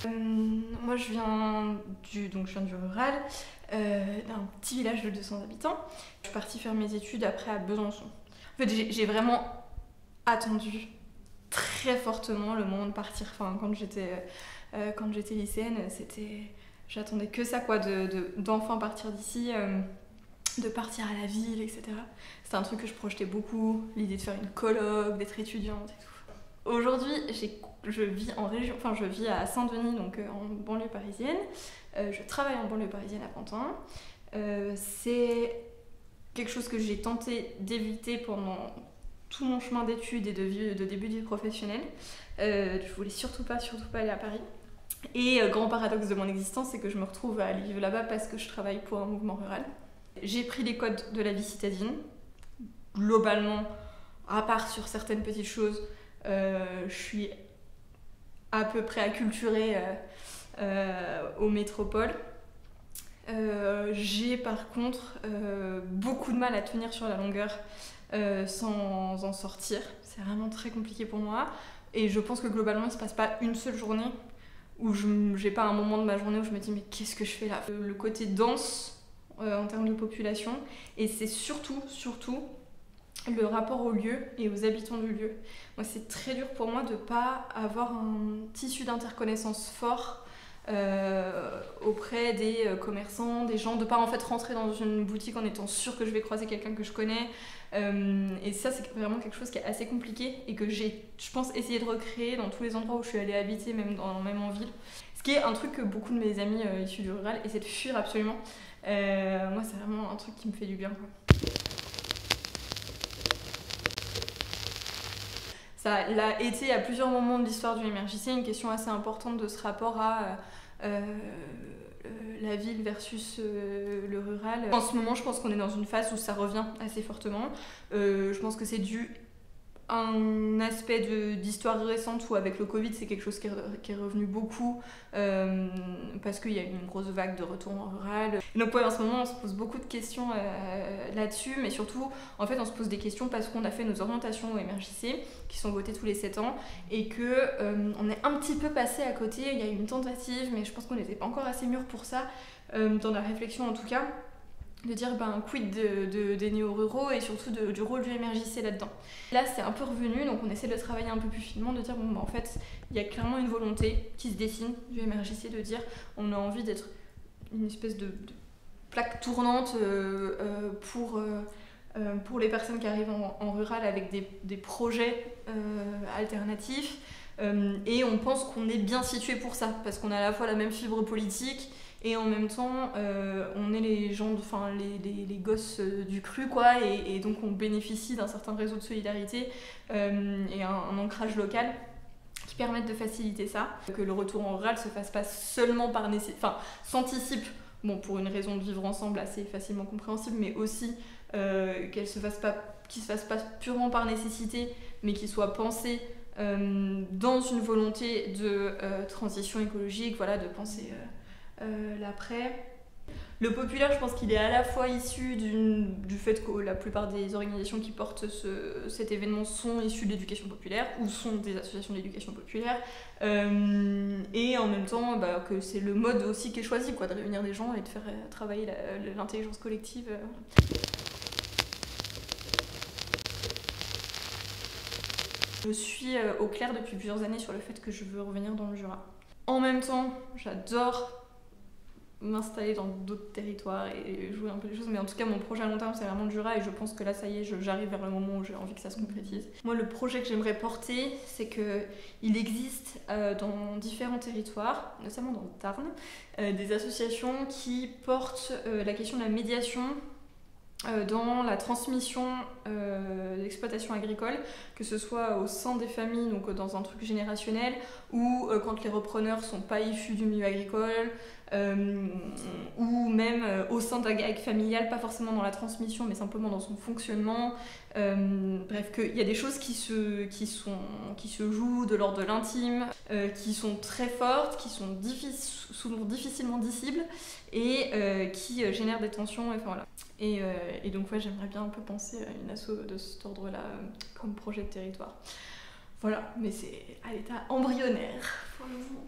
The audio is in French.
Moi je viens du rural, d'un petit village de 200 habitants. Je suis partie faire mes études après à Besançon. En fait j'ai vraiment attendu très fortement le moment de partir. Enfin quand j'étais lycéenne, j'attendais que ça quoi, d'enfin partir d'ici, de partir à la ville, etc. C'était un truc que je projetais beaucoup, l'idée de faire une coloc, d'être étudiante et tout. Aujourd'hui, je vis en région, enfin je vis à Saint-Denis, donc en banlieue parisienne. Je travaille en banlieue parisienne à Pantin. C'est quelque chose que j'ai tenté d'éviter pendant tout mon chemin d'études et de début de vie professionnelle. Je voulais surtout pas aller à Paris. Et grand paradoxe de mon existence, c'est que je me retrouve à aller vivre là-bas parce que je travaille pour un mouvement rural. J'ai pris les codes de la vie citadine. Globalement, à part sur certaines petites choses, je suis à peu près acculturée aux métropoles. J'ai par contre beaucoup de mal à tenir sur la longueur sans en sortir. C'est vraiment très compliqué pour moi. Et je pense que globalement, il ne se passe pas une seule journée où j'ai pas un moment de ma journée où je me dis mais qu'est-ce que je fais là ? Le côté dense en termes de population, et c'est surtout le rapport au lieu et aux habitants du lieu. Moi, c'est très dur pour moi de pas avoir un tissu d'interconnaissance fort auprès des commerçants, des gens, de pas en fait rentrer dans une boutique en étant sûre que je vais croiser quelqu'un que je connais. Et ça, c'est vraiment quelque chose qui est assez compliqué et que j'ai, je pense, essayé de recréer dans tous les endroits où je suis allée habiter, même en ville. Ce qui est un truc que beaucoup de mes amis issus du rural essaient de fuir absolument. Moi, c'est vraiment un truc qui me fait du bien, quoi. Ça l'a été à plusieurs moments de l'histoire du MRJC, une question assez importante de ce rapport à la ville versus le rural. En ce moment, je pense qu'on est dans une phase où ça revient assez fortement. Je pense que c'est dû à un aspect d'histoire récente où avec le Covid, c'est quelque chose qui est revenu beaucoup parce qu'il y a eu une grosse vague de retour en rural. Et donc ouais, en ce moment, on se pose beaucoup de questions là-dessus, mais surtout, en fait, on se pose des questions parce qu'on a fait nos orientations au MRJC, qui sont votées tous les 7 ans, et qu'on est un petit peu passé à côté. Il y a eu une tentative, mais je pense qu'on n'était pas encore assez mûrs pour ça, dans la réflexion en tout cas, de dire quid des néo-ruraux et surtout du rôle du MRJC là-dedans. Là, c'est un peu revenu, donc on essaie de travailler un peu plus finement, de dire en fait, il y a clairement une volonté qui se dessine du MRJC de dire on a envie d'être une espèce de plaque tournante pour les personnes qui arrivent en rural avec des projets alternatifs. Et on pense qu'on est bien situé pour ça, parce qu'on a à la fois la même fibre politique et en même temps on est les gens, enfin les gosses du cru quoi, et donc on bénéficie d'un certain réseau de solidarité et un ancrage local qui permettent de faciliter ça, que le retour en rural se fasse pas seulement par nécessité, enfin s'anticipe, bon pour une raison de vivre ensemble assez facilement compréhensible, mais aussi qu'il se fasse pas purement par nécessité, mais qu'il soit pensé dans une volonté de transition écologique, voilà, de penser l'après. Le populaire, je pense qu'il est à la fois issu du fait que la plupart des organisations qui portent cet événement sont issues de l'éducation populaire ou sont des associations d'éducation populaire, et en même temps que c'est le mode aussi qui est choisi, quoi, de réunir des gens et de faire travailler l'intelligence collective. Je suis au clair depuis plusieurs années sur le fait que je veux revenir dans le Jura. En même temps, j'adore m'installer dans d'autres territoires et jouer un peu les choses, mais en tout cas mon projet à long terme c'est vraiment le Jura, et je pense que là ça y est, j'arrive vers le moment où j'ai envie que ça se concrétise. Moi, le projet que j'aimerais porter, c'est qu'il existe dans différents territoires, notamment dans le Tarn, des associations qui portent la question de la médiation dans la transmission d'exploitation agricole, que ce soit au sein des familles, donc dans un truc générationnel, ou quand les repreneurs sont pas issus du milieu agricole, ou même au sein d'un GAEC familial, pas forcément dans la transmission, mais simplement dans son fonctionnement. Bref, qu'il y a des choses qui se jouent de l'ordre de l'intime, qui sont très fortes, qui sont souvent difficilement dissibles, et qui génèrent des tensions. Enfin, voilà. Et donc ouais, j'aimerais bien un peu penser à une asso de cet ordre-là comme projet de territoire. Voilà, mais c'est à l'état embryonnaire pour le moment.